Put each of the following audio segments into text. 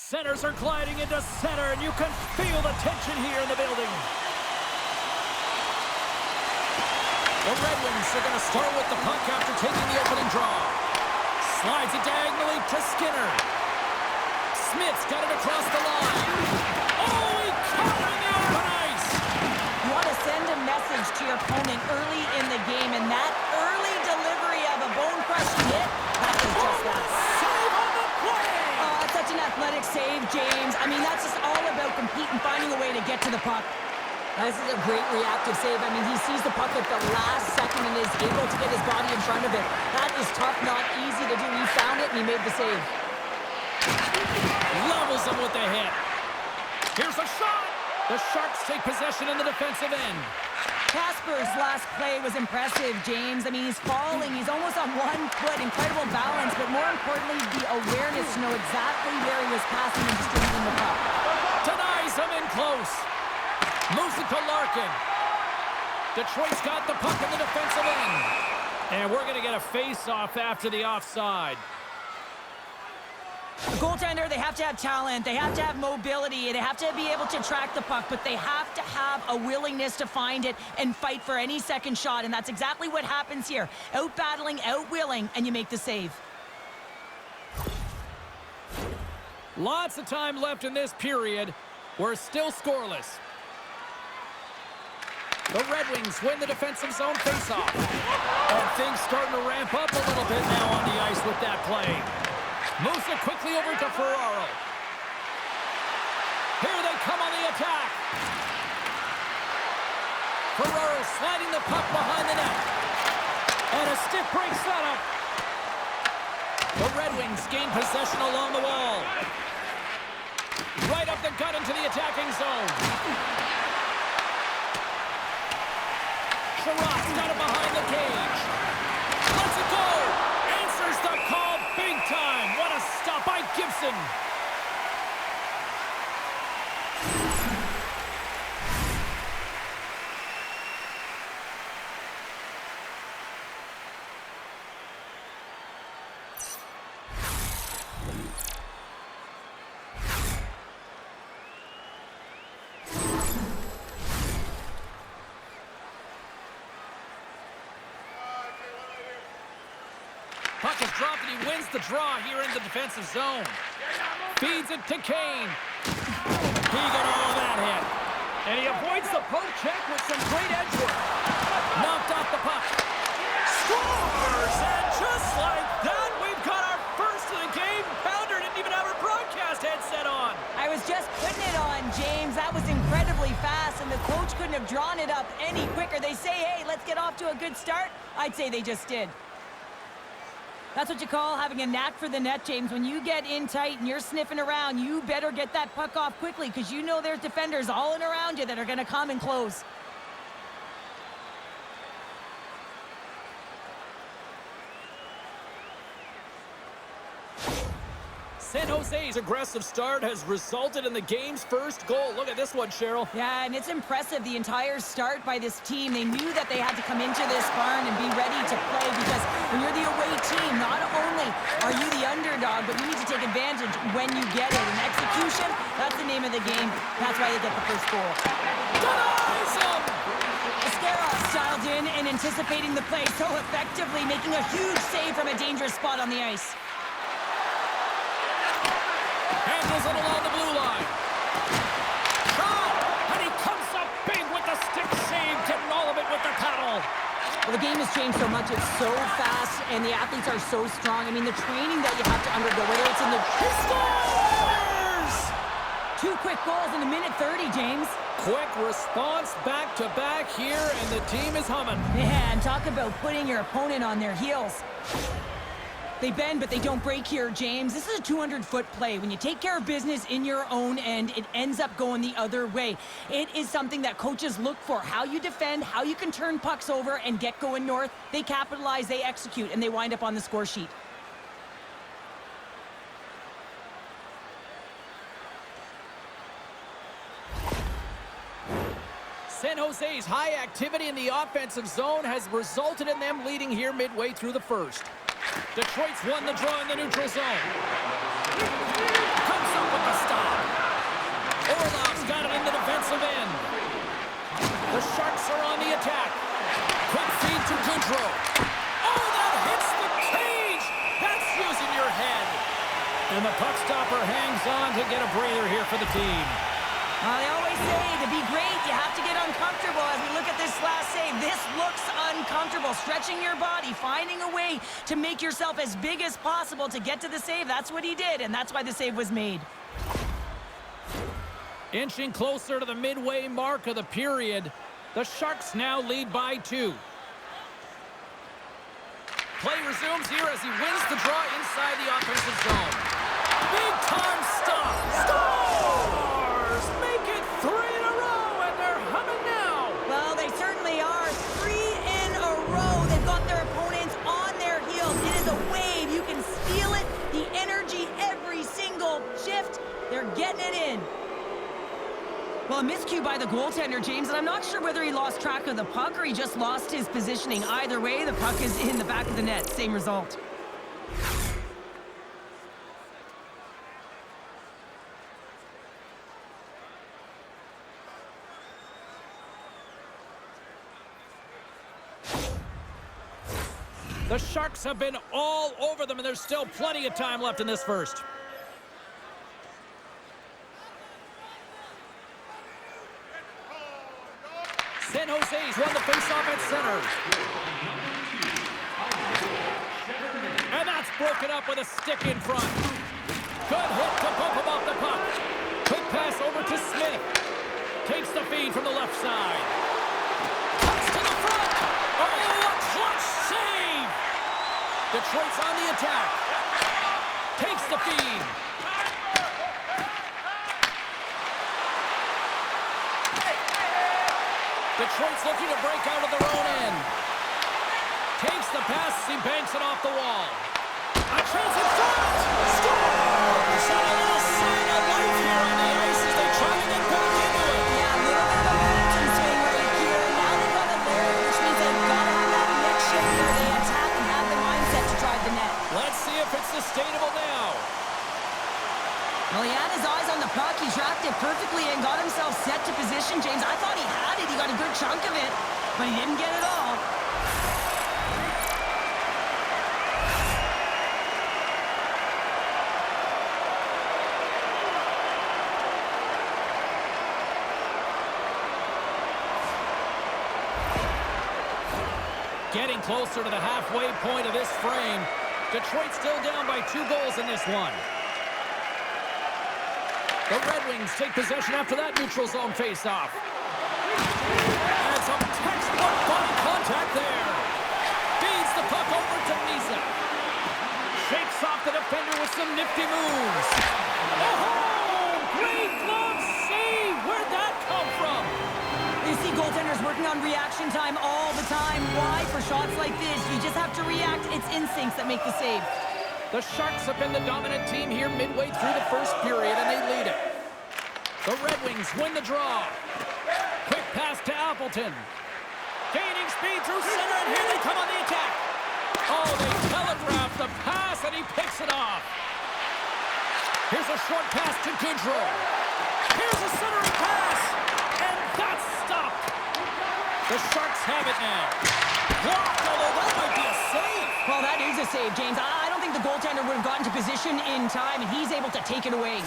Centers are gliding into center, and you can feel the tension here in the building. The Red Wings are going to start with the puck after taking the opening draw. Slides it diagonally to Skinner. Smith's got it across the line. Oh, he caught it in the open ice. You want to send a message to your opponent early in the game, and that early delivery of a bone-crushing hit, that was just that. Save on the play! Oh, that's such an athletic save, James. I mean, that's just all about competing, finding a way to get to the puck. This is a great reactive save. I mean, he sees the puck at the last second and is able to get his body in front of it. That is tough, not easy to do. He found it, and he made the save. Levels him with the hit. Here's a shot. The Sharks take possession in the defensive end. Kasper's last play was impressive, James. I mean, he's falling. He's almost on one foot. Incredible balance, but more importantly, the awareness to know exactly where he was passing and distributing the puck. Denies him in close. Moves it to Larkin. Detroit's got the puck in the defensive end. And we're going to get a face-off after the offside. The goaltender, they have to have talent. They have to have mobility. They have to be able to track the puck, but they have to have a willingness to find it and fight for any second shot, and that's exactly what happens here. Out-battling, out-willing, and you make the save. Lots of time left in this period. We're still scoreless. The Red Wings win the defensive zone faceoff. And things starting to ramp up a little bit now on the ice with that play. Moves it quickly over to Ferraro. Here they come on the attack. Ferraro sliding the puck behind the net. And a stiff break setup. The Red Wings gain possession along the wall. Right up the gut into the attacking zone. Sherrod's got it behind the cage. Let's it go. Answers the call big time. What a stop by Gibson. Puck is dropped and he wins the draw here in the defensive zone. Feeds it to Kane. He got all that hit. And he avoids the poke check with some great edge work. Knocked off the puck. Scores! And just like that, we've got our first of the game. Pounder didn't even have her broadcast headset on. I was just putting it on, James. That was incredibly fast, and the coach couldn't have drawn it up any quicker. They say, hey, let's get off to a good start. I'd say they just did. That's what you call having a knack for the net, James. When you get in tight and you're sniffing around, you better get that puck off quickly because you know there's defenders all in around you that are going to come and close. San Jose's aggressive start has resulted in the game's first goal. Look at this one, Cheryl. Yeah, and it's impressive, the entire start by this team. They knew that they had to come into this barn and be ready to play because when you're the away team, not only are you the underdog, but you need to take advantage when you get it. And execution, that's the name of the game. That's why they get the first goal. Denies him! Ascaros dialed in and anticipating the play so effectively, making a huge save from a dangerous spot on the ice. Handles it along the blue line. Shot! And he comes up big with the stick save, getting all of it with the paddle. Well, the game has changed so much. It's so fast, and the athletes are so strong. I mean, the training that you have to undergo, whether it's in the... He scores! 2 quick goals in a minute 30, James. Quick response back-to-back here, and the team is humming. Man, talk about putting your opponent on their heels. They bend, but they don't break here, James. This is a 200-foot play. When you take care of business in your own end, it ends up going the other way. It is something that coaches look for. How you defend, how you can turn pucks over and get going north. They capitalize, they execute, and they wind up on the score sheet. San Jose's high activity in the offensive zone has resulted in them leading here midway through the first. Detroit's won the draw in the neutral zone. Comes up with the The Sharks are on the attack. Quick feed to Goodrow. Oh, that hits the cage! That's using your head. And the puck stopper hangs on to get a breather here for the team. They always say to be great, you have to get uncomfortable. As we look at this last save, this looks uncomfortable. Stretching your body, finding a way to make yourself as big as possible to get to the save. That's what he did, and that's why the save was made. Inching closer to the midway mark of the period, the Sharks now lead by 2. Play resumes here as he wins the draw inside the offensive zone. Big-time stop. Stars make it 3 in a row, and they're humming now. Well, they certainly are. 3 in a row. They've got their opponents on their heels. It is a wave. You can feel it, the energy every single shift. They're getting it in. Well, a miscue by the goaltender, James, and I'm not sure whether he lost track of the puck or he just lost his positioning. Either way, the puck is in the back of the net. Same result. The Sharks have been all over them, and there's still plenty of time left in this first. San Jose's won the faceoff at center. And that's broken up with a stick in front. Good hit to bump him off the puck. Quick pass over to Smith. Takes the feed from the left side. Cuts to the front. Oh, a clutch save. Detroit's on the attack. Takes the feed. Detroit's looking to break out of their own end. Takes the pass, he banks it off the wall. A chance in front! Scores! And a little sign of life here on the ice as they try to get back into it. Yeah, a little bit of a momentum swing right here. Now they've got a third, which means they've got to have that next shift where they attack and have the mindset to drive the net. Let's see if it's sustainable now. Well, he had his eyes on the puck. He tracked it perfectly and got himself set to position. James, I thought he had it. He got a good chunk of it, but he didn't get it all. Getting closer to the halfway point of this frame. Detroit still down by 2 goals in this one. The RedWings take possession after that neutral zone faceoff. And some textbook body contact there. Feeds the puck over to Misa. Shakes off the defender with some nifty moves. Oh, great glove save. Where'd that come from? You see goaltenders working on reaction time all the time. Why? For shots like this, you just have to react. It's instincts that make the save. The Sharks have been the dominant team here midway through the first period, and they lead it. The RedWings win the draw. Quick pass to Appleton. Gaining speed through center, and here they come on the attack. Oh, they telegraph the pass, and he picks it off. Here's a short pass to Goodrow. Here's a centering pass, and that's stopped. The Sharks have it now. Blocked, although that might be a save. Well, that is a save, James. I don't think the goaltender would have gotten to position in time, and he's able to take it away.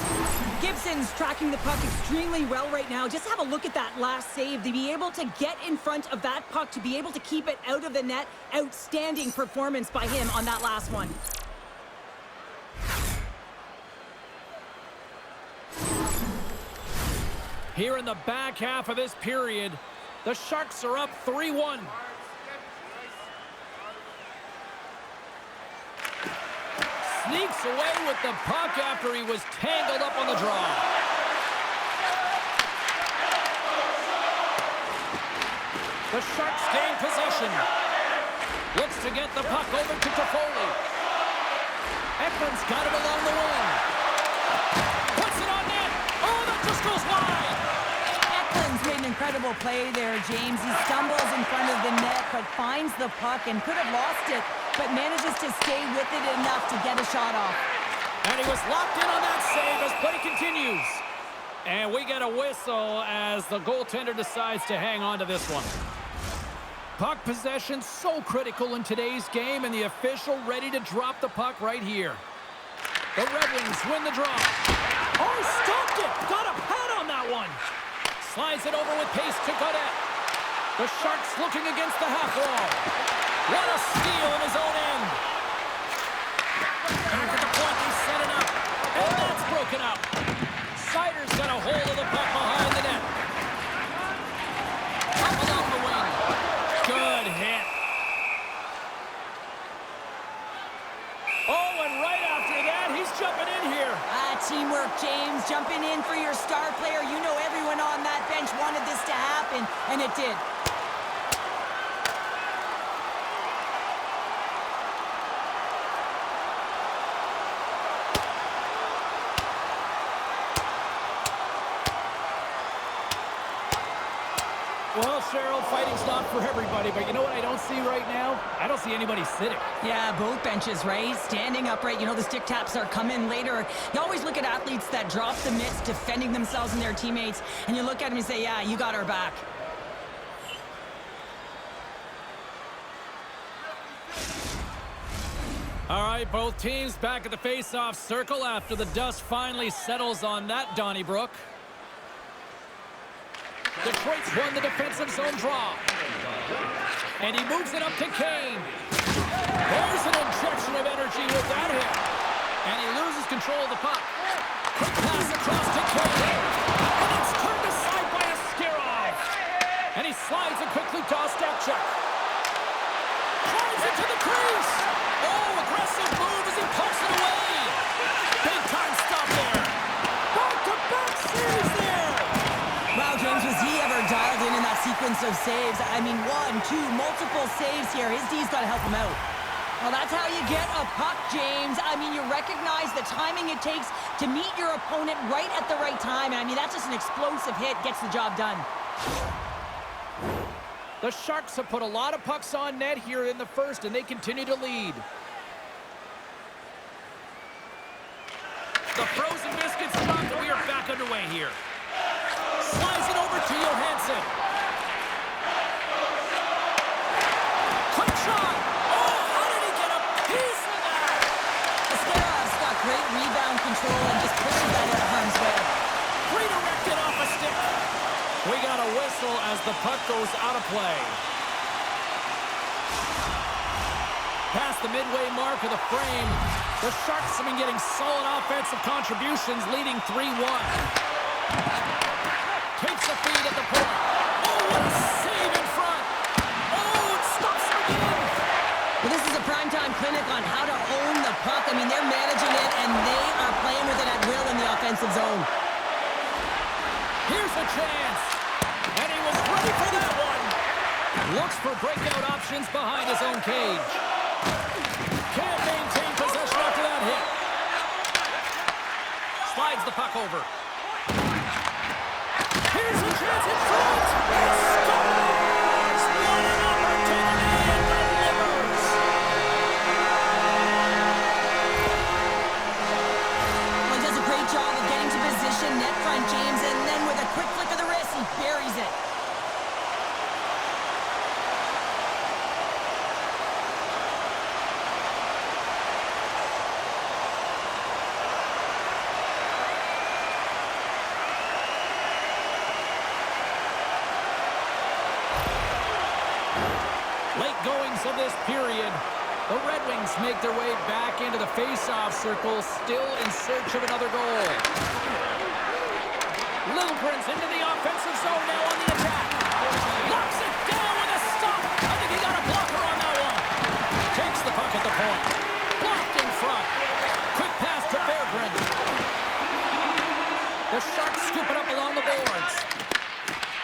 Gibson's tracking the puck extremely well right now. Just have a look at that last save. To be able to get in front of that puck, to be able to keep it out of the net, outstanding performance by him on that last one. Here in the back half of this period, the Sharks are up 3-1. Sneaks away with the puck after he was tangled up on the draw. The Sharks gain possession. Looks to get the puck over to Toffoli. Ekman's got it along the wing. Puts it on net. Oh, that just goes wide. Ekman's made an incredible play there, James. He stumbles in front of the net, but finds the puck and could have lost it, but manages to stay with it enough to get a shot off. And he was locked in on that save as play continues. And we get a whistle as the goaltender decides to hang on to this one. Puck possession so critical in today's game, and the official ready to drop the puck right here. The Red Wings win the draw. Oh, he stopped it! Got a pad on that one. Slides it over with pace to Godet. The Sharks looking against the half wall. What a steal in his own end. Back at the point, they set it up. And that's broken up. Sider's got a hold of the puck behind the net. Up along the wing. Good hit. Oh, and right after that, he's jumping in here. Teamwork, James. Jumping in for your star player. You know everyone on that bench wanted this to happen, and it did. Well, Cheryl, fighting's not for everybody, but you know what I don't see right now? I don't see anybody sitting. Yeah, both benches, right? Standing upright. You know, the stick taps are coming later. You always look at athletes that drop the mitts, defending themselves and their teammates, and you look at them and say, yeah, you got our back. All right, both teams back at the face-off circle after the dust finally settles on that Donnybrook. Detroit's won the defensive zone draw. And he moves it up to Kane. There's an injection of energy with that hit. And he loses control of the puck. Quick pass across to Kane. And it's turned aside by a Skirov. And he slides it quickly to Ostapchuk. Drives it to the crease. Oh, aggressive move as he pumps it away. Big time stop there. Back-to-back saves there. Wow, James, was he ever dialed in that sequence of saves? I mean, 1, 2, multiple saves here. His D's got to help him out. Well, that's how you get a puck, James. I mean, you recognize the timing it takes to meet your opponent right at the right time. And I mean, that's just an explosive hit. Gets the job done. The Sharks have put a lot of pucks on net here in the first, and they continue to lead. The frozen biscuits stopped, and we are back underway here. Slides it over to Johansson. Quick shot! Oh, how did he get a piece of that? Skarov's got great rebound control and just pushes that out of harm's way. Redirected off a stick. We got a whistle as the puck goes out of play. Past the midway mark of the frame, the Sharks have been getting solid offensive contributions, leading 3-1. Takes a feed at the point. Oh, what a save in front. Oh, it stops him again. Well, this is a primetime clinic on how to own the puck. I mean, they're managing it, and they are playing with it at will in the offensive zone. Here's a chance. And he was ready for that one. Looks for breakout options behind his own cage. Can't maintain possession after that hit. Slides the puck over. Here's a chance in front. It scores! What an opportunity and delivers! Well, he does a great job of getting to position, net front, James, and then with a quick flick of the wrist, he buries it. Late goings of this period, the Red Wings make their way back into the face-off circle, still in search of another goal. Liljegren's into the offensive zone now on the attack. Knocks it down with a stop. I think he got a blocker on that one. Takes the puck at the point. Blocked in front. Quick pass to Berggren. The Sharks scoop it up along the boards.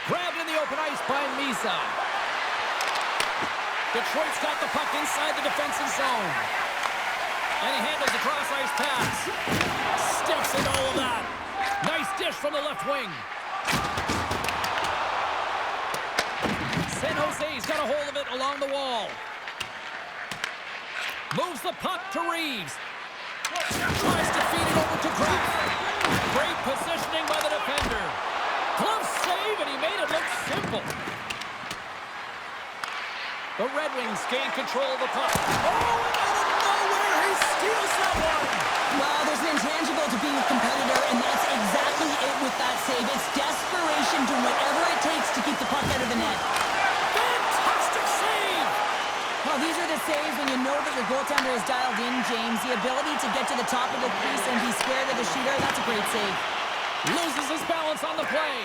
Grabbed in the open ice by Misa. Detroit's got the puck inside the defensive zone. And he handles a cross-ice pass. Stiffs into all of that. Nice dish from the left wing. San Jose's got a hold of it along the wall. Moves the puck to Reeves. Tries to feed it over to Kraft. Great positioning by the defender. RedWings gain control of the puck. Oh, and out of nowhere, he steals that one! Well, there's an intangible to being a competitor, and that's exactly it with that save. It's desperation, doing whatever it takes to keep the puck out of the net. Fantastic save! Well, these are the saves when you know that your goaltender is dialed in, James. The ability to get to the top of the crease and be square to the shooter, that's a great save. Loses his balance on the play.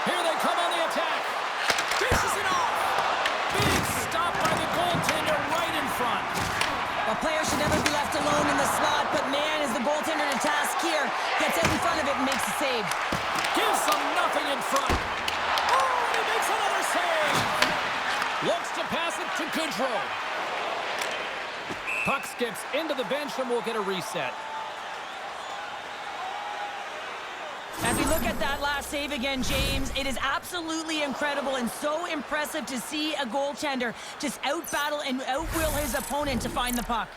Here they come on the attack. Dishes it off. Big stop by the goaltender right in front. A player should never be left alone in the slot, but man, is the goaltender to task here. Gets out in front of it and makes a save. Gives them nothing in front. Oh, and he makes another save. Looks to pass it to Goodrow. Puck skips into the bench and we'll get a reset. As we look at that last save again, James, it is absolutely incredible and so impressive to see a goaltender just out-battle and out-will his opponent to find the puck.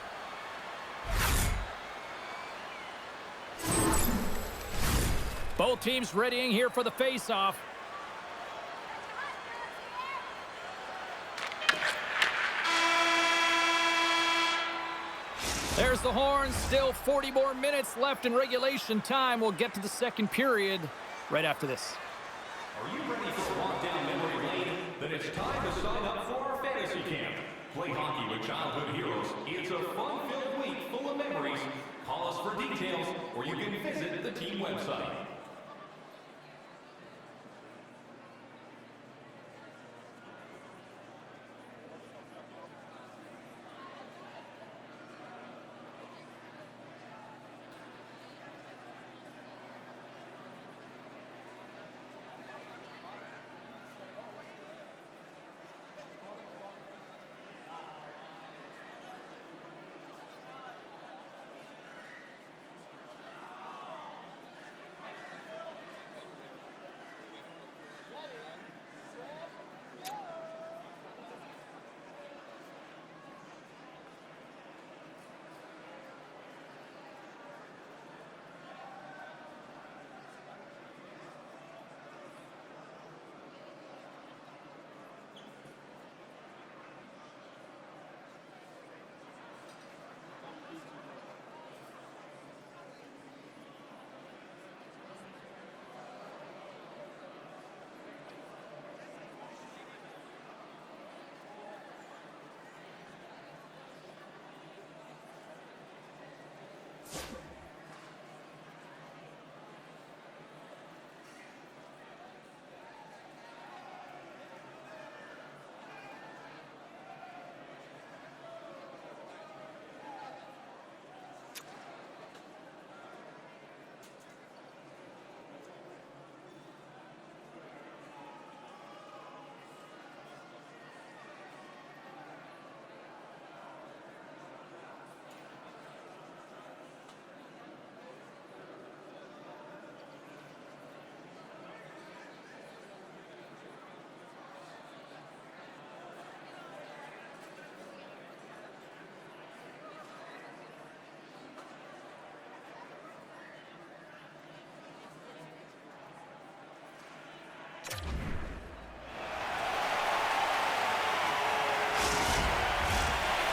Both teams readying here for the face-off. There's the horn. Still 40 more minutes left in regulation time. We'll get to the second period right after this. Are you ready for a walk down memory lane? Then it's time to sign up for our fantasy camp. Play hockey with childhood heroes. It's a fun-filled week full of memories. Call us for details, or you can visit the team website.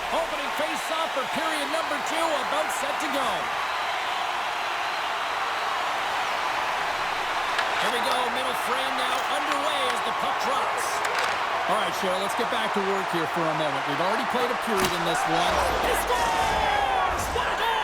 Opening face-off for period number 2, about set to go. Here we go, middle frame now underway as the puck drops. All right, Cheryl, let's get back to work here for a moment. We've already played a period in this one. He scores! What a goal!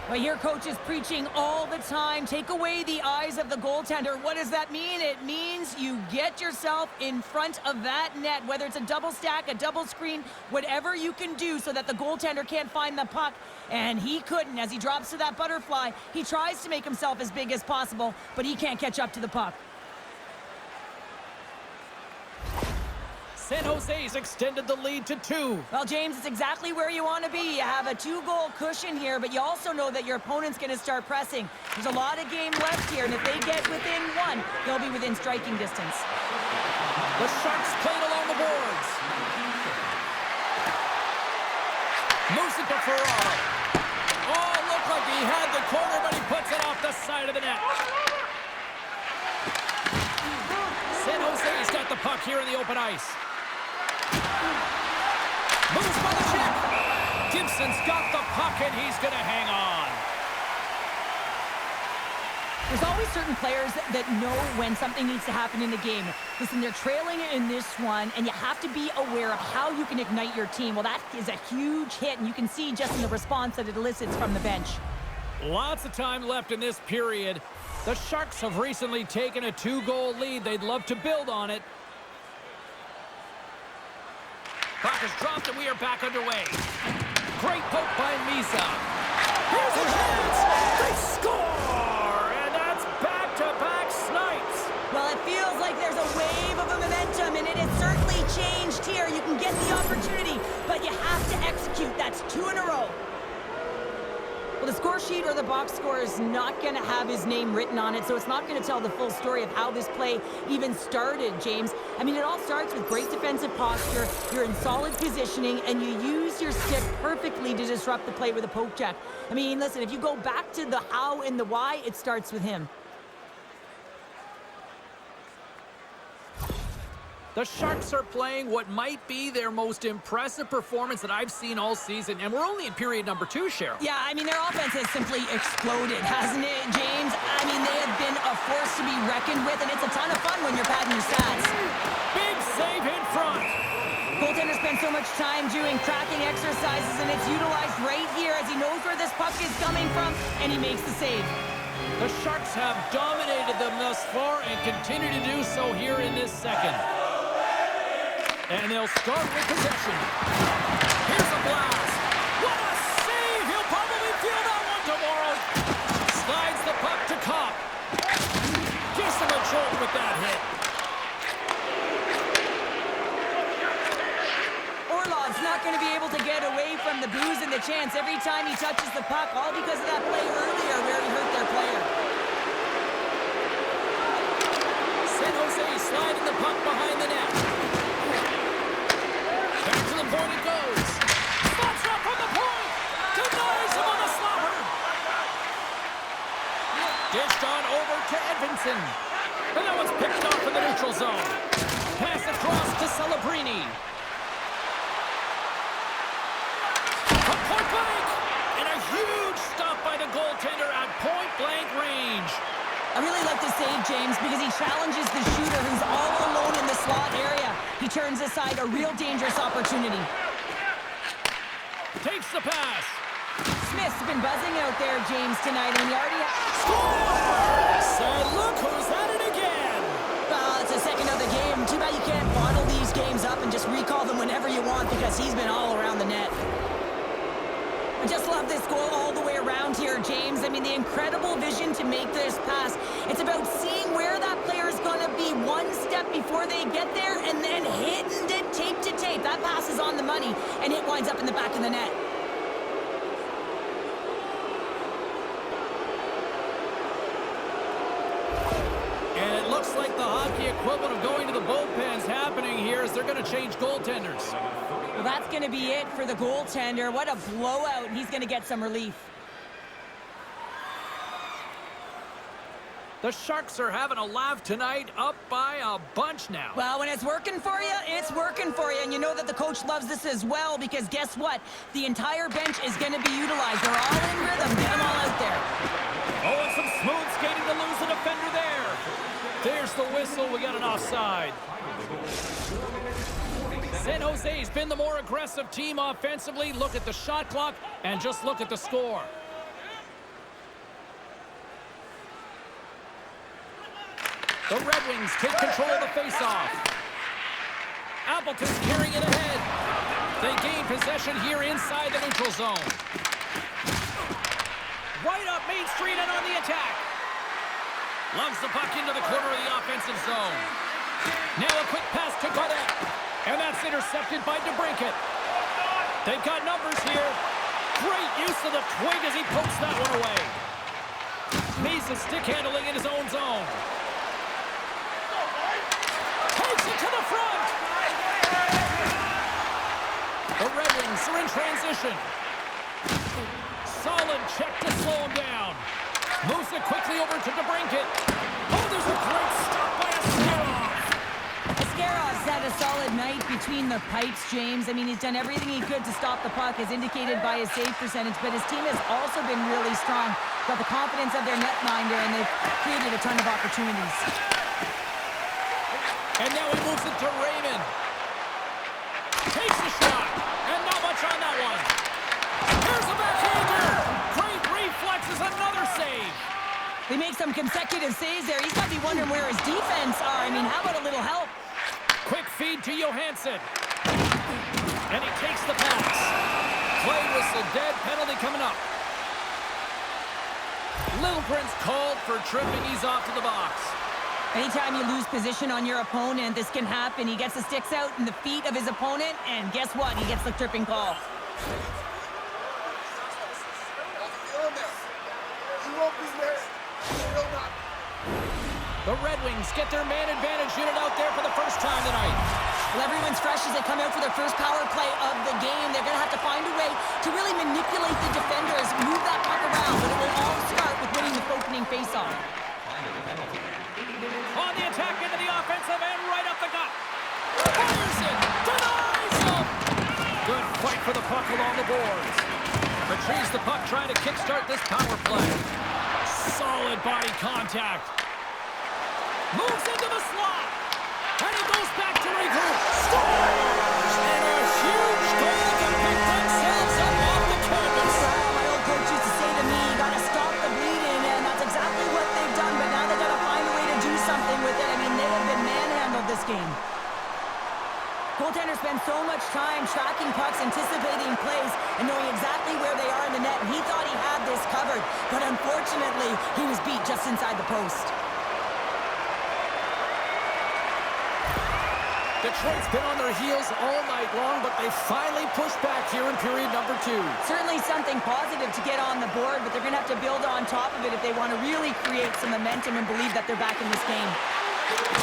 Well, your coach is preaching all the time. Take away the eyes of the goaltender. What does that mean? It means you get yourself in front of that net, whether it's a double stack, a double screen, whatever you can do so that the goaltender can't find the puck. And he couldn't. As he drops to that butterfly, he tries to make himself as big as possible, but he can't catch up to the puck. San Jose's extended the lead to 2. Well, James, it's exactly where you want to be. You have a 2-goal cushion here, but you also know that your opponent's going to start pressing. There's a lot of game left here, and if they get within 1, they'll be within striking distance. The Sharks played along the boards. Moves it to Ferraro. Oh, look looked like he had the corner, but he puts it off the side of the net. San Jose's got the puck here in the open ice. Moves by the check. Gibson's got the puck, and he's going to hang on. There's always certain players that know when something needs to happen in the game. Listen, they're trailing in this one, and you have to be aware of how you can ignite your team. Well, that is a huge hit, and you can see just in the response that it elicits from the bench. Lots of time left in this period. The Sharks have recently taken a 2-goal lead. They'd love to build on it. Puck is dropped, and we are back underway. Great poke by Misa. Here's a chance! They score! And that's back-to-back snipes. Well, it feels like there's a wave of a momentum, and it has certainly changed here. You can get the opportunity, but you have to execute. That's 2 in a row. Well, the score sheet or the box score is not going to have his name written on it, so it's not going to tell the full story of how this play even started, James. I mean, it all starts with great defensive posture, you're in solid positioning, and you use your stick perfectly to disrupt the play with a poke check. I mean, listen, if you go back to the how and the why, it starts with him. The Sharks are playing what might be their most impressive performance that I've seen all season, and we're only in period number 2, Cheryl. Yeah, I mean, their offense has simply exploded, hasn't it, James? I mean, they have been a force to be reckoned with, and it's a ton of fun when you're padding your stats. Big save in front. Goaltender spends so much time doing tracking exercises, and it's utilized right here as he knows where this puck is coming from, and he makes the save. The Sharks have dominated them thus far and continue to do so here in this second. And they'll start with possession. Here's a blast. What a save! He'll probably feel that one tomorrow. Slides the puck to Kopp. Gives him a jolt with that hit. Orlov's not going to be able to get away from the booze and the chance every time he touches the puck, all because of that play earlier where he hurt their player. San Jose sliding the puck behind the net. Back to the point it goes. Spots up from the point. Denies him on the slobber. Dished on over to Edvinsson. And that one's picked off in the neutral zone. Pass across to Celebrini. From point blank. And a huge stop by the goaltender at point blank range. I really like the save, James, because he challenges the shooter who's all alone in the slot area. He turns aside a real dangerous opportunity. Takes the pass. Smith's been buzzing out there, James, tonight, and he already Score! Said, look who's at it again. Well, it's the second of the game. Too bad you can't bottle these games up and just recall them whenever you want because he's been all around the net. I just love this goal all the way around here, James. I mean, the incredible vision to make this pass. It's about seeing where that player is going to be one step before they get there and then hitting it tape to tape. That pass is on the money, and it winds up in the back of the net. And it looks like the hockey equivalent of going to the bullpen's happening here as they're going to change goaltenders. Well, that's going to be it for the goaltender. What a blowout. He's going to get some relief. The Sharks are having a laugh tonight, up by a bunch now. Well, when it's working for you, it's working for you. And you know that the coach loves this as well because guess what? The entire bench is going to be utilized. They're all in rhythm. Get them all out there. Oh, and some smooth skating to lose a defender there. There's the whistle. We got an offside. San Jose's been the more aggressive team offensively. Look at the shot clock and just look at the score. The RedWings take control of the faceoff. Appleton's carrying it ahead. They gain possession here inside the neutral zone. Right up Main Street and on the attack. Loves the puck into the corner of the offensive zone. Now a quick pass to Gaudette. And that's intercepted by DeBrincat. They've got numbers here. Great use of the twig as he pokes that one away. Mesa stick handling in his own zone. Takes it to the front. The RedWings are in transition. solid check to slow him down. Moves it quickly over to DeBrincat. Oh, there's a great stop by Askarov. Askarov's had a solid night between the pipes, James. I mean, he's done everything he could to stop the puck, as indicated by his save percentage, but his team has also been really strong. Got the confidence of their netminder, and they've created a ton of opportunities. And now he moves it to Raymond. Takes the shot, and not much on that one. Here's a backhander. Great reflexes, another save. They make some consecutive saves there. He's got to be wondering where his defense are. I mean, how about a little help? Quick feed to Johansson. And he takes the pass. Play whistle dead, penalty coming up. Littleprince called for tripping. He's off to the box. Anytime you lose position on your opponent, this can happen. He gets the sticks out in the feet of his opponent, and guess what? He gets the tripping call. The RedWings get their man advantage unit out there for the first time tonight. Well, everyone's fresh as they come out for their first power play of the game. They're going to have to find a way to really manipulate the defenders, move that puck around, but it will all start with winning the opening faceoff. On the attack into the offensive end, right up the gut. Fires it, denies him. Good fight for the puck along the boards. Retrieves the puck, trying to kickstart this power play. Solid body contact. Moves into the slot. And he goes back to regroup. Scores! And a huge goal to pick themselves up off the canvas. My old coach used to say to me, you got to stop the bleeding, and that's exactly what they've done, but now they've got to find a way to do something with it. I mean, they have been manhandled this game. Goaltenders spend so much time tracking pucks, anticipating plays, and knowing exactly where they are in the net, and he thought he had this covered, but unfortunately, he was beat just inside the post. Detroit's been on their heels all night long, but they finally pushed back here in period number 2. Certainly something positive to get on the board, but they're going to have to build on top of it if they want to really create some momentum and believe that they're back in this game.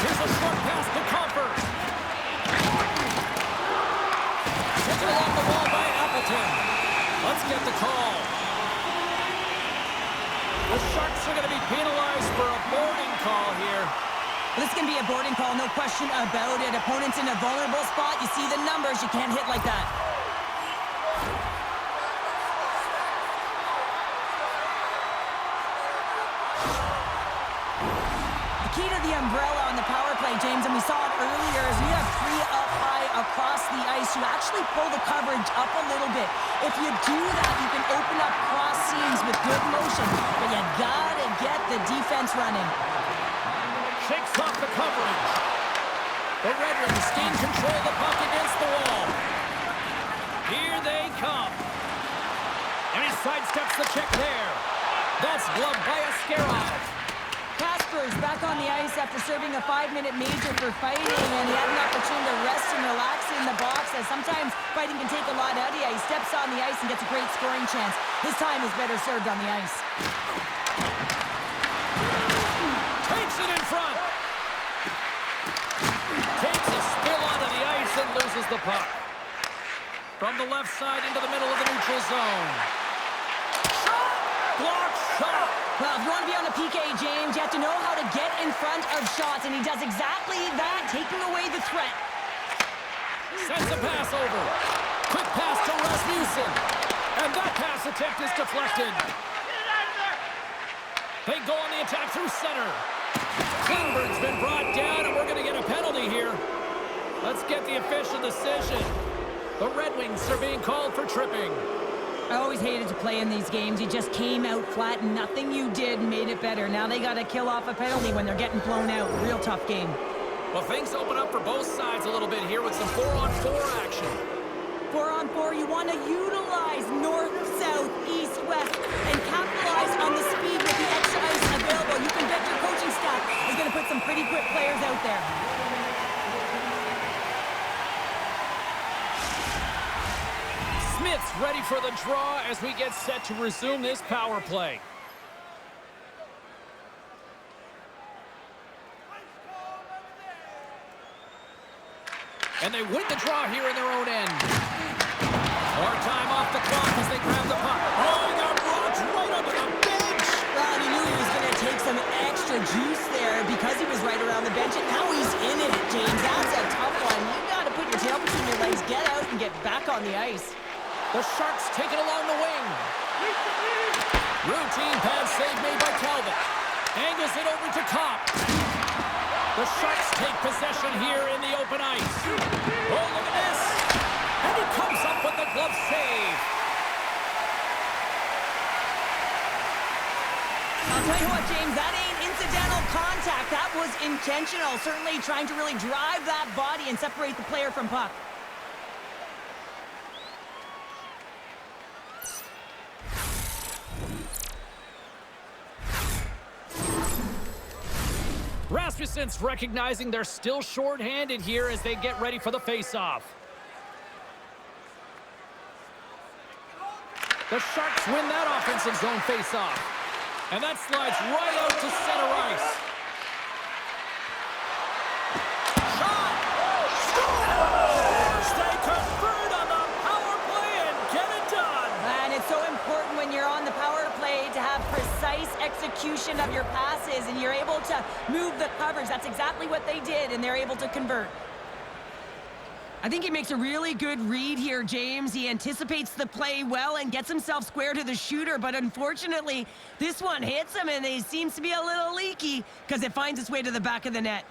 Here's a short pass to Comfort. Hit along the wall by Appleton. Let's get the call. The Sharks are going to be penalized for a boarding call here. This can be a boarding call, no question about it. Opponent's in a vulnerable spot. You see the numbers. You can't hit like that. The key to the umbrella on the power play, James, and we saw it earlier, is you have 3 up high across the ice. You actually pull the coverage up a little bit. If you do that, you can open up cross seams with good motion, but you gotta get the defense running. Shakes off the coverage. The RedWings gain control of the puck against the wall. Here they come. And he sidesteps the check there. That's gloved by Askarov. Kasper's back on the ice after serving a 5-minute major for fighting, and he had an opportunity to rest and relax in the box, as sometimes fighting can take a lot out of you. He steps on the ice and gets a great scoring chance. His time is better served on the ice. Takes it in front. Takes a spill onto the ice and loses the puck. From the left side into the middle of the neutral zone. Shot! Blocked shot! Well, if you want to be on a PK, James, you have to know how to get in front of shots, and he does exactly that, taking away the threat. Sends a pass over. Quick pass to Rasmussen. And that pass attempt is deflected. They go on the attack through center. Klingberg's been brought down, and we're going to get a penalty here. Let's get the official decision. The RedWings are being called for tripping. I always hated to play in these games. You just came out flat, and nothing you did made it better. Now they got to kill off a penalty when they're getting blown out. Real tough game. Well, things open up for both sides a little bit here with some 4-on-4 action. 4-on-4, you want to utilize north, south, east, west, and capitalize on the speed with the extra ice available. You can bet your coaching staff is going to put some pretty quick players out there. Smith's ready for the draw as we get set to resume this power play. And they win the draw here in their own end. More time off the clock as they grab the puck. Oh, he got on the ice. The Sharks take it along the wing. Routine pad save made by Talbot. Angles it over to Kopp. The Sharks take possession here in the open ice. Oh, look at this. And he comes up with the glove save. I'll tell you what, James, that ain't incidental contact. That was intentional. Certainly trying to really drive that body and separate the player from puck. Rasmussen's recognizing they're still short-handed here as they get ready for the face-off. The Sharks win that offensive zone face-off. And that slides right out to center ice. Shot! Scores! They convert on the power play and get it done. And it's so important when you're on the power play to have precise execution of your passes, and you're able to move the coverage. That's exactly what they did, and they're able to convert. I think he makes a really good read here, James. He anticipates the play well and gets himself square to the shooter, but unfortunately, this one hits him, and he seems to be a little leaky because it finds its way to the back of the net.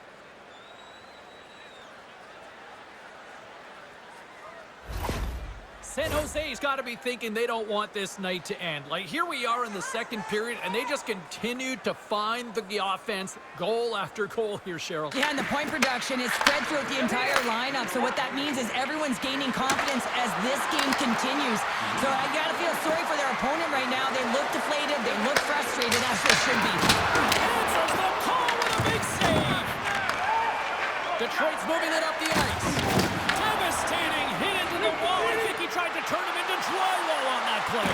San Jose's got to be thinking they don't want this night to end. Like, here we are in the second period, and they just continue to find the offense goal after goal here, Cheryl. Yeah, and the point production is spread throughout the entire lineup. So what that means is everyone's gaining confidence as this game continues. So I got to feel sorry for their opponent right now. They look deflated. They look frustrated, as they should be. Answers the call with a big save. Detroit's moving it up the ice. Devastating hit into the wall. I think he tried to turn him into drywall on that play.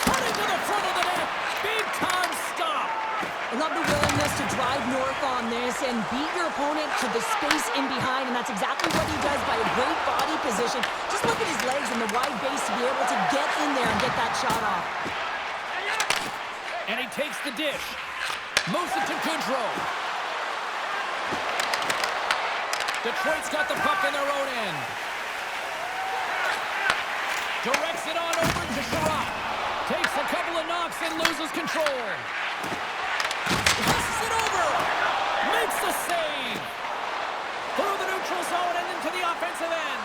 Cutting to the front of the net. Big time stop. I love the willingness to drive north on this and beat your opponent to the space in behind, and that's exactly what he does by a great body position. Just look at his legs and the wide base to be able to get in there and get that shot off. And he takes the dish. Moves it to Goodrow. Detroit's got the puck in their own end. Directs it on over to Sherratt. Takes a couple of knocks and loses control. Passes it over. Makes the save. Through the neutral zone and into the offensive end.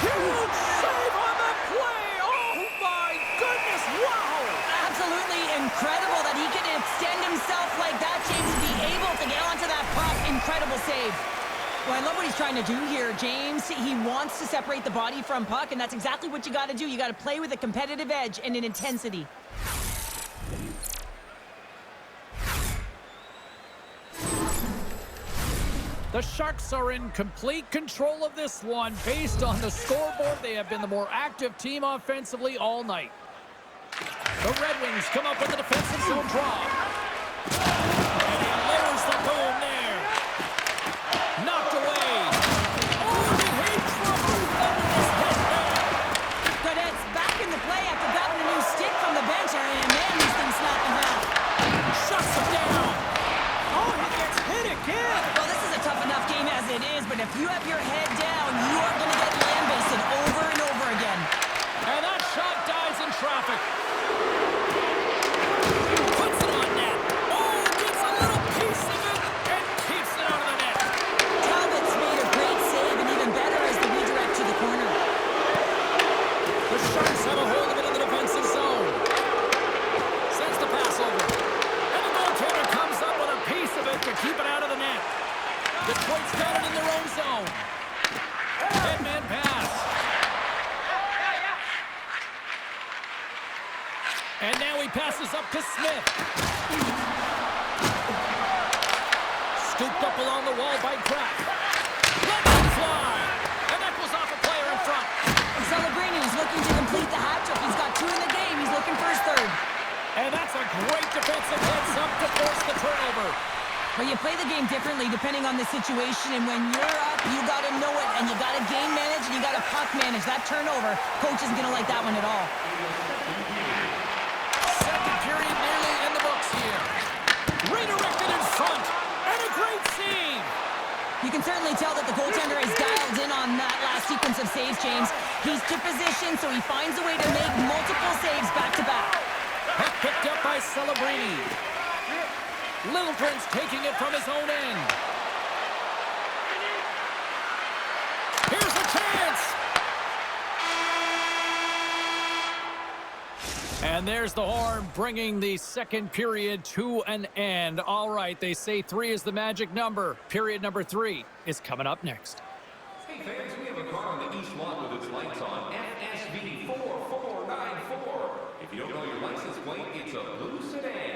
Huge save on the play. Oh my goodness, wow. Absolutely incredible that he can extend himself like that, James, to be able to get onto that puck. Incredible save. Well, I love what he's trying to do here, James. He wants to separate the body from puck, and that's exactly what you got to do. You got to play with a competitive edge and an intensity. The Sharks are in complete control of this one. Based on the scoreboard, they have been the more active team offensively all night. The RedWings come up with a defensive zone draw. And he lowers the boom there. Knocked away. Oh, did he trouble under this hit there? Godette's back in the play after grabbing a new stick from the bench area, and man, these things snap in half. Shuts him down. Oh, he gets hit again. Well, this is a tough enough game as it is, but if you have your head down, you are going to get lambasted over and over again. And that shot dies in traffic. Puts it on net. Oh, gets a little piece of it and keeps it out of the net. Talbot's made a great save, and even better is the redirect to the corner. The Sharks have a hold of it in the defensive zone. Sends the pass over. And the goaltender comes up with a piece of it to keep it out of the net. Detroit's got it in their own zone. Headman pass. And now he passes up to Smith. Scooped up along the wall by Kraft. Let it fly. And that goes off a player in front. And Celebrini is looking to complete the hat trick. He's got 2 in the game. He's looking for his 3rd. And that's a great defensive heads-up to force the turnover. But you play the game differently depending on the situation, and when you're up, you got to know it, and you got to game manage, and you got to puck manage. That turnover, coach isn't going to like that one at all. Second period nearly in the books here. Redirected in front, and a great save. He You can certainly tell that the goaltender is dialed in on that last sequence of saves, James. He's to position, so he finds a way to make multiple saves back-to-back. Puck picked up by Celebrini. Littleton's taking it from his own end. Here's a chance! And there's the horn, bringing the second period to an end. All right, they say 3 is the magic number. Period number 3 is coming up next. Hey fans, we have a car on the east lot with its lights on. FSV 4494. If you don't know your license plate, it's a blue sedan.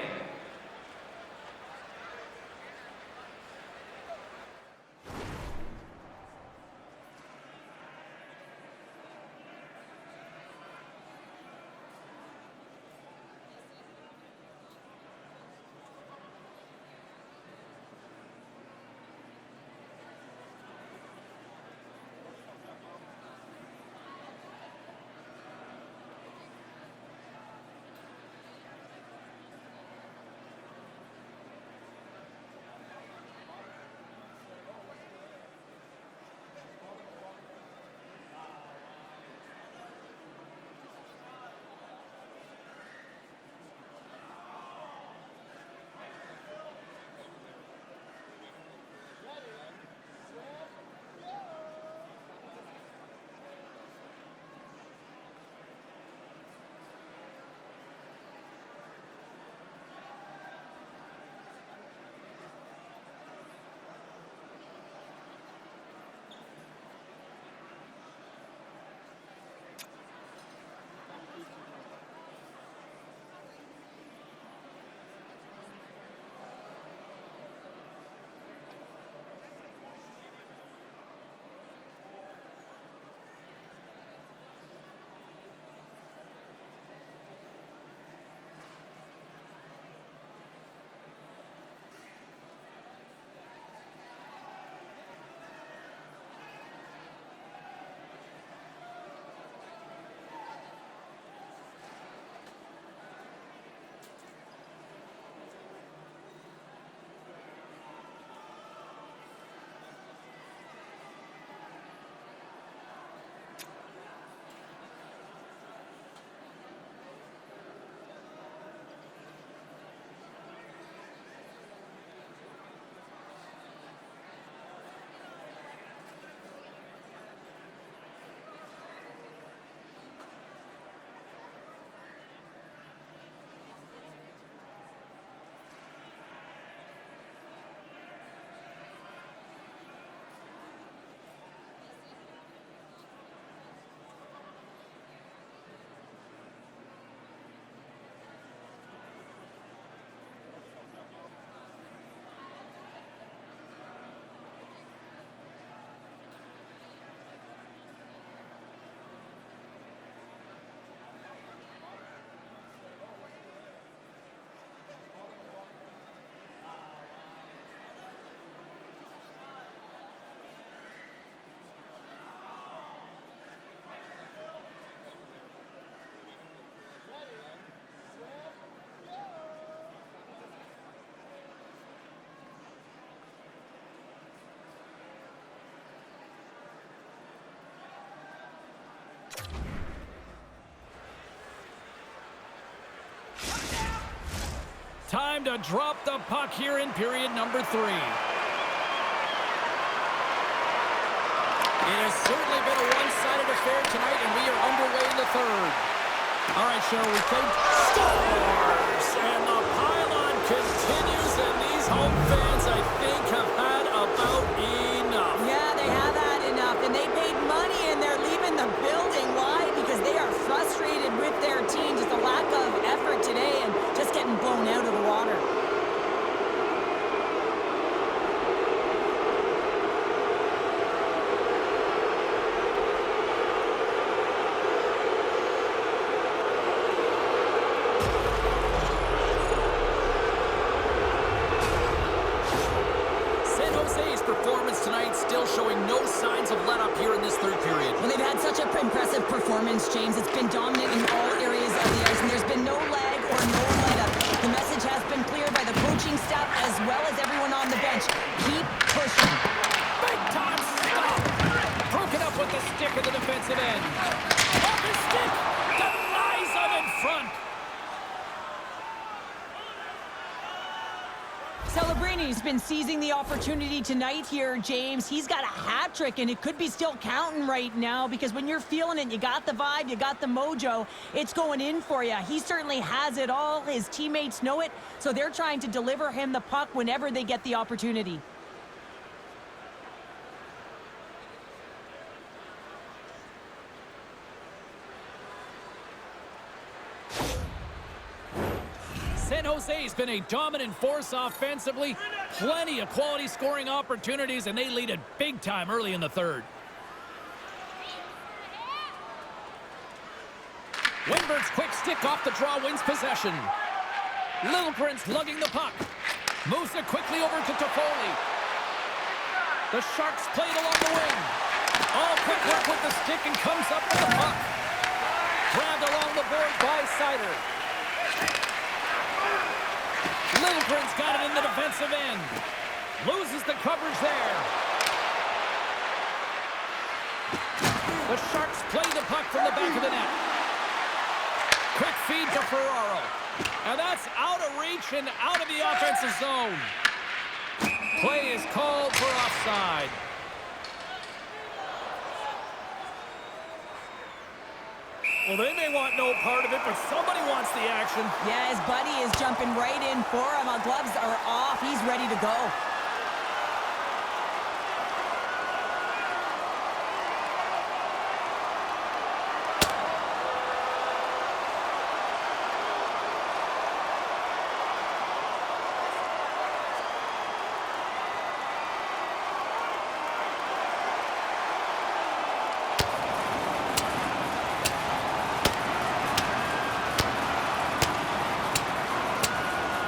Time to drop the puck here in period number 3. It has certainly been a one-sided affair tonight, and we are underway in the third. All right, Cheryl, we played scores, and the pylon continues, and these home fans, I think, have had about enough. Yeah, they have had enough, and they paid money, and they're leaving the building. Why? Because they are frustrated with their team. Just a lack of effort today, and just getting blown out of the water. Still showing no signs of let-up here in this third period. Well, they've had such an impressive performance, James. It's been dominant in all areas of the ice, and there's been no lag or no let-up. The message has been clear by the coaching staff as well as everyone on the bench. Keep pushing. been seizing the opportunity tonight here, James. He's got a hat trick, and it could be still counting right now because when you're feeling it, you got the vibe, you got the mojo, it's going in for you. He certainly has it all. His teammates know it, so they're trying to deliver him the puck whenever they get the opportunity. San Jose's been a dominant force offensively. Plenty of quality scoring opportunities, and they lead it big time early in the third. Winberg's quick stick off the draw wins possession. Little Prince lugging the puck. Moves it quickly over to Toffoli. The Sharks play it along the wing. All quick work with the stick and comes up with the puck. Grabbed along the board by Sider. Little Prince got it in the defensive end. Loses the coverage there. The Sharks play the puck from the back of the net. Quick feed to Ferraro. And that's out of reach and out of the offensive zone. Play is called for offside. Well, they may want no part of it, but somebody wants the action. Yeah, his buddy is jumping right in for him. Gloves are off. He's ready to go.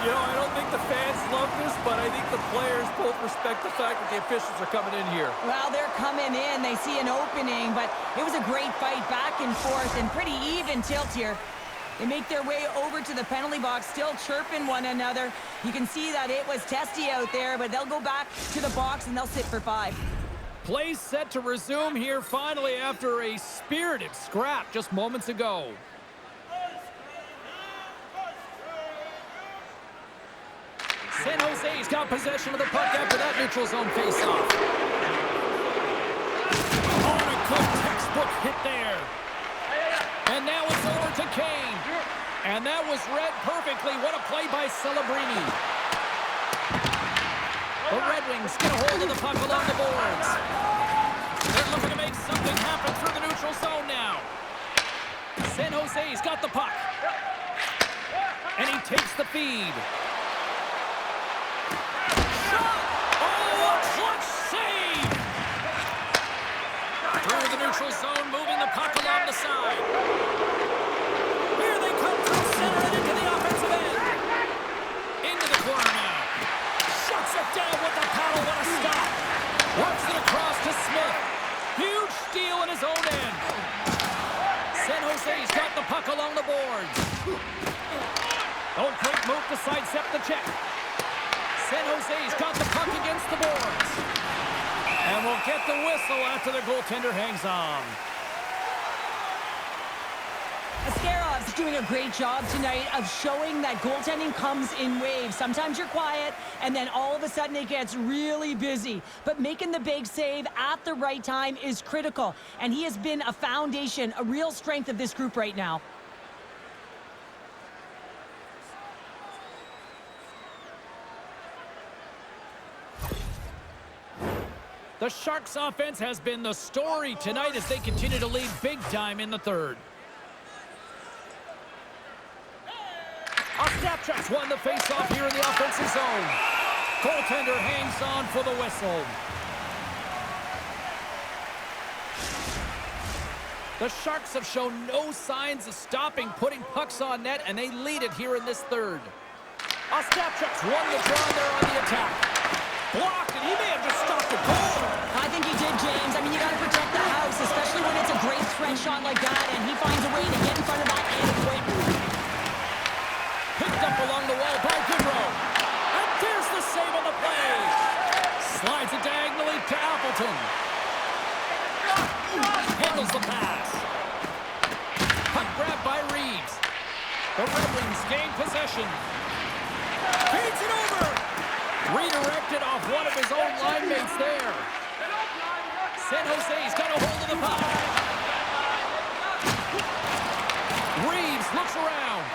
You know, I don't think the fans love this, but I think the players both respect the fact that the officials are coming in here. Well, they're coming in. They see an opening, but it was a great fight back and forth and pretty even tilt here. They make their way over to the penalty box, still chirping one another. You can see that it was testy out there, but they'll go back to the box and they'll sit for 5. Play set to resume here finally after a spirited scrap just moments ago. San Jose's got possession of the puck after that neutral zone faceoff. Oh, a good textbook hit there. And now it's over to Kane. And that was read perfectly. What a play by Celebrini. The RedWings get a hold of the puck along the boards. They're looking to make something happen through the neutral zone now. San Jose's got the puck. And he takes the feed. Through the neutral zone, moving the puck along the side. Here they come through center and into the offensive end. Into the corner now. Shuts it down with the paddle. What a stop. Works it across to Smith. Huge steal in his own end. San Jose's got the puck along the boards. Oh, quick move to sidestep the check. San Jose's got the puck against the boards. And we'll get the whistle after the goaltender hangs on. Ascarov's doing a great job tonight of showing that goaltending comes in waves. Sometimes you're quiet, and then all of a sudden it gets really busy. But making the big save at the right time is critical. And he has been a foundation, a real strength of this group right now. The Sharks offense has been the story tonight as they continue to lead big time in the third. Ostapchuk's won the faceoff here in the offensive zone. Goaltender hangs on for the whistle. The Sharks have shown no signs of stopping putting pucks on net, and they lead it here in this third. Ostapchuk's won the draw there on the attack. Blocked, and he may have just stopped the goal. I think he did, James. I mean, you got to protect the house, especially when it's a great threat shot like that, and he finds a way to get in front of that and quit. Picked up along the wall by Goodrow. And there's the save on the play. Slides it diagonally to Appleton. Handles the pass. Puck grab by Reeves. The RedWings gain possession. Feeds it over. Redirected off one of his own line mates there. San Jose's got a hold of the puck. Reeves looks around.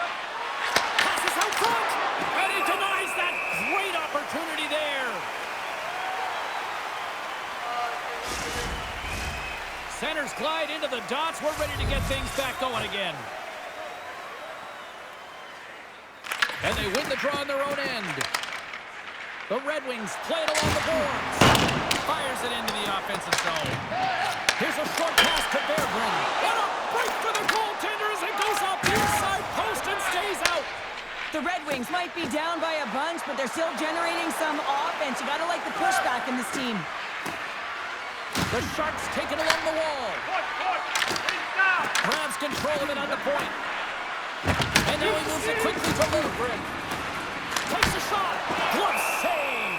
Passes out front. And he denies that great opportunity there. Centers glide into the dots. We're ready to get things back going again. And they win the draw on their own end. The Red Wings play it along the boards. Fires it into the offensive zone. Here's a short pass to Berggren. What a break for the goaltender as it goes off the inside post and stays out. The Red Wings might be down by a bunch, but they're still generating some offense. You gotta like the pushback in this team. The Sharks take it along the wall. Grabs control of it on the point. And now he moves it quickly to Lindgren. Takes a shot. Glove save.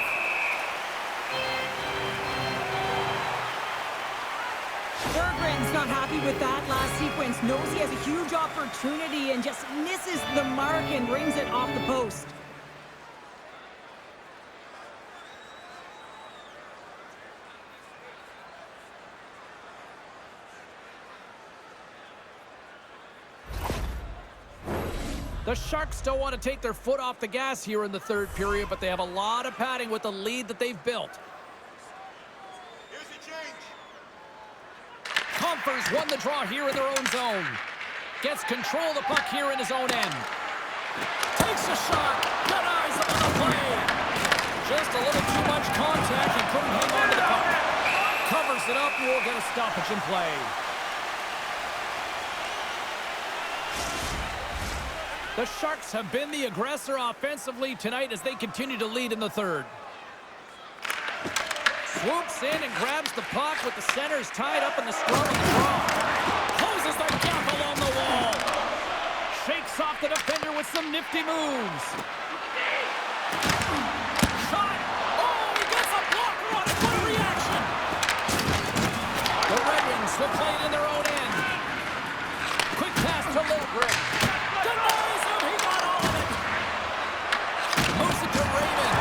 Berggren's not happy with that last sequence. Knows he has a huge opportunity and just misses the mark and brings it off the post. The Sharks don't want to take their foot off the gas here in the third period, but they have a lot of padding with the lead that they've built. Here's the change. Compher's won the draw here in their own zone. Gets control of the puck here in his own end. Takes a shot. Denies him on the play. Just a little too much contact. He couldn't hang on to the puck. Covers it up and will get a stoppage in play. The Sharks have been the aggressor offensively tonight as they continue to lead in the third. Swoops in and grabs the puck with the centers tied up in the scrum of the draw. Closes the gap along the wall. Shakes off the defender with some nifty moves. Shot. Oh, he gets a blocker on it. What a reaction. The Red Wings will play it in their own end. Quick pass to Lindgren. Denies him. He got all of it. Moves it to Raymond.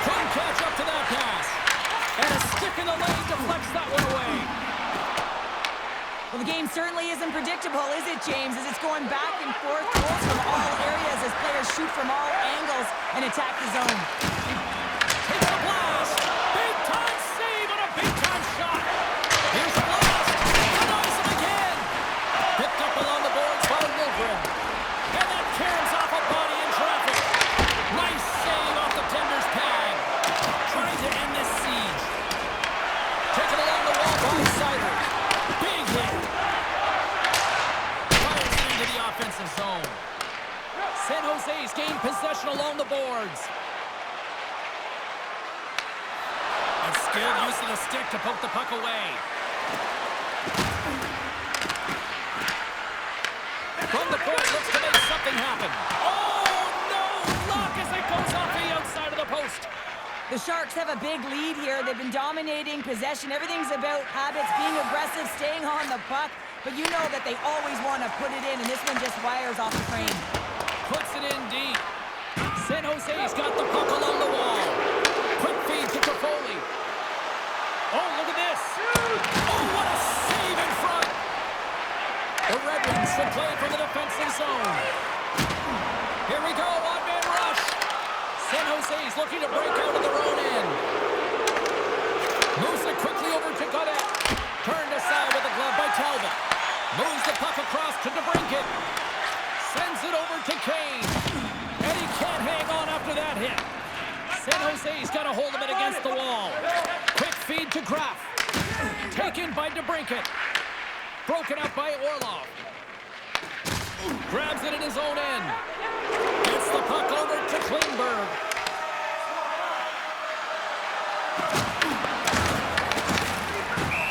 Couldn't catch up to that pass. And a stick in the lane deflects that one away. Well, the game certainly isn't predictable, is it, James? As it's going back and forth, goals from all areas as players shoot from all angles and attack the zone. Takes a blast. Big time save and a big time shot. Here's the blast. Denies him again. Picked up along the boards by Lindgren. And that caroms off a body in traffic. Nice save off the tender's pad. Trying to end this siege. Taken along the wall by Sider. Big hit. Fires it into the offensive zone. San Jose's gained possession along the boards. A skilled use of the stick to poke the puck away. From the point, looks to make something happen. Oh, no! Lock as it goes off the outside of the post. The Sharks have a big lead here. They've been dominating possession. Everything's about habits, being aggressive, staying on the puck. But you know that they always want to put it in, and this one just wires off the frame. Puts it in deep. San Jose's got the puck along the wall. Quick feed to Toffoli. Oh, look at this. Oh, what a save in front. The Red Wings will play from the defensive zone. Here we go, one-man rush. San Jose's looking to break out of their own end. Moves it quickly over to Godet. Turned aside with a glove by Talbot. Moves the puck across to DeBrincat. Sends it over to Kane. And he can't hang on after that hit. San Jose's got a hold of it against the wall. Quick feed to Graf. Taken by DeBrincat. Broken up by Orlov. Grabs it in his own end. Gets the puck over to Klingberg.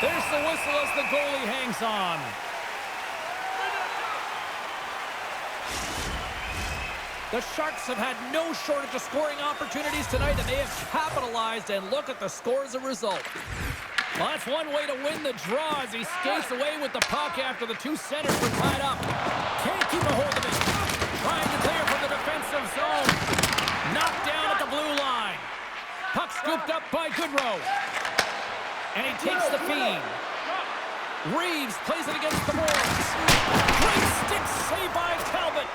There's the whistle as the goalie hangs on. The Sharks have had no shortage of scoring opportunities tonight, and they have capitalized, and look at the score as a result. Well, that's one way to win the draw as he skates away with the puck after the two centers were tied up. Can't keep a hold of it. Trying to clear from the defensive zone. Knocked down at the blue line. row. And he takes the feed. Reeves plays it against the boards. Great stick save by Talbot.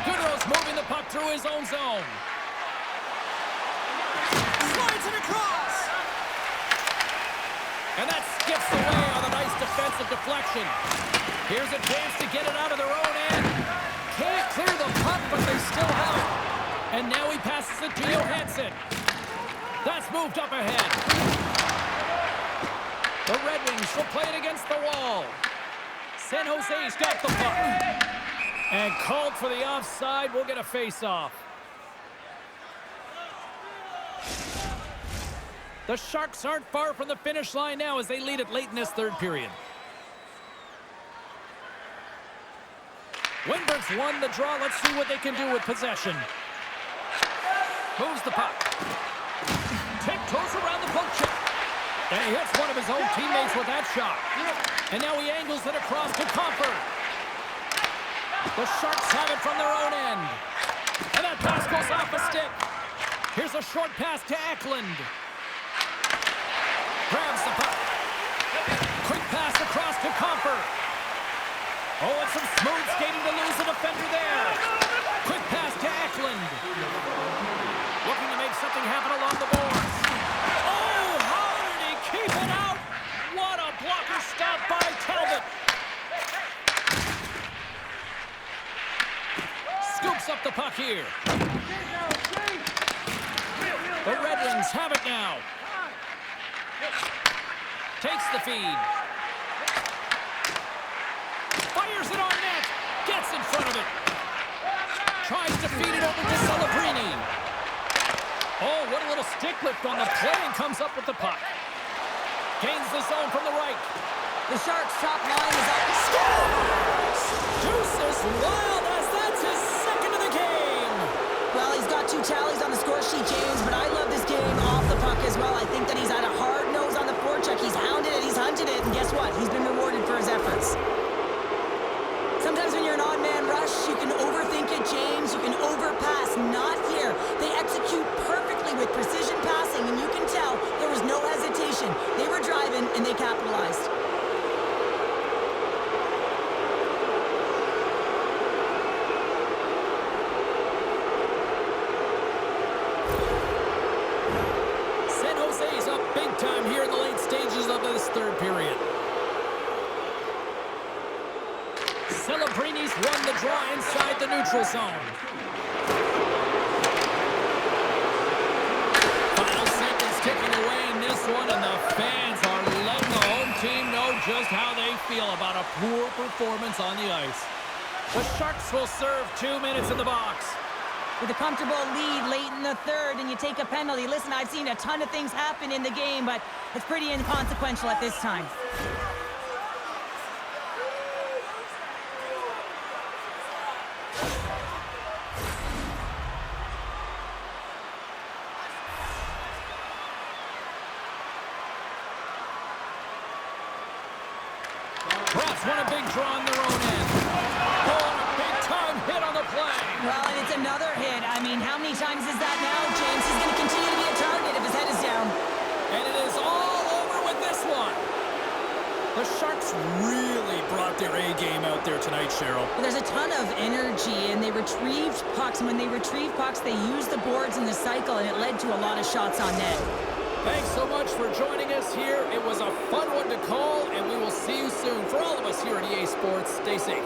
Goodrow's moving the puck through his own zone. Slides it across. And that skips away on a nice defensive deflection. Here's a chance to get it out of their own end. Can't clear the puck, but they still have it. And now he passes it to Johansson. That's moved up ahead. The Red Wings will play it against the wall. San Jose's got the puck. And called for the offside. We'll get a face-off. The Sharks aren't far from the finish line now as they lead it late in this third period. Winberg's won the draw. Let's see what they can do with possession. Moves the puck. Tiptoes around the poke check. And he hits one of his own teammates with that shot. And now he angles it across to Comfort. The Sharks have it from their own end. And that pass goes off a stick. Here's a short pass to Eklund. Grabs the puck. Quick pass across to Comfort. Oh, and some smooth skating to lose a defender there. Quick pass to Eklund. Looking to make something happen along the boards. Oh, how did he keep it out? What a blocker stop by Talbot. Scoops up the puck here. The Red Wings have it now. Takes the feed. Fires it on net. Gets in front of it. Tries to feed it over to Celebrini. Oh, what a little stick lift on the play and comes up with the puck. Gains the zone from the right. The Sharks' top line is up. Scores! Deuces Wild as that's his second of the game. Well, he's got 2 tallies on the score sheet, James, but I love this game off the puck as well. I think that he's had a hard nose on the forecheck. He's hounded it, he's hunted it, and guess what? He's been rewarded for his efforts. Sometimes when you're an odd man rush, you can overthink it, James. You can overpass. Not here. They execute perfectly with precision passing, and you can tell there was no hesitation. They were driving, and they capitalized. San Jose's up big time here in the late stages of this third period. Celebrini's won the draw inside the neutral zone. Final seconds ticking away in this one, and the fans are letting the home team know just how they feel about a poor performance on the ice. The Sharks will serve 2 minutes in the box. With a comfortable lead late in the third, and you take a penalty. Listen, I've seen a ton of things happen in the game, but it's pretty inconsequential at this time. Cross won a big draw on their own end. Oh, a big-time hit on the play. Well, and it's another hit. I mean, how many times is that now, James? He's going to continue to be a target if his head is down. And it is all over with this one. The Sharks really brought their A-game out there tonight, Cheryl. Well, there's a ton of energy, and they retrieved pucks. And when they retrieve pucks, they use the boards in the cycle, and it led to a lot of shots on net. Thanks so much for joining us here. It was a fun one to call, and we will see you soon. For all of us here at EA Sports, stay safe.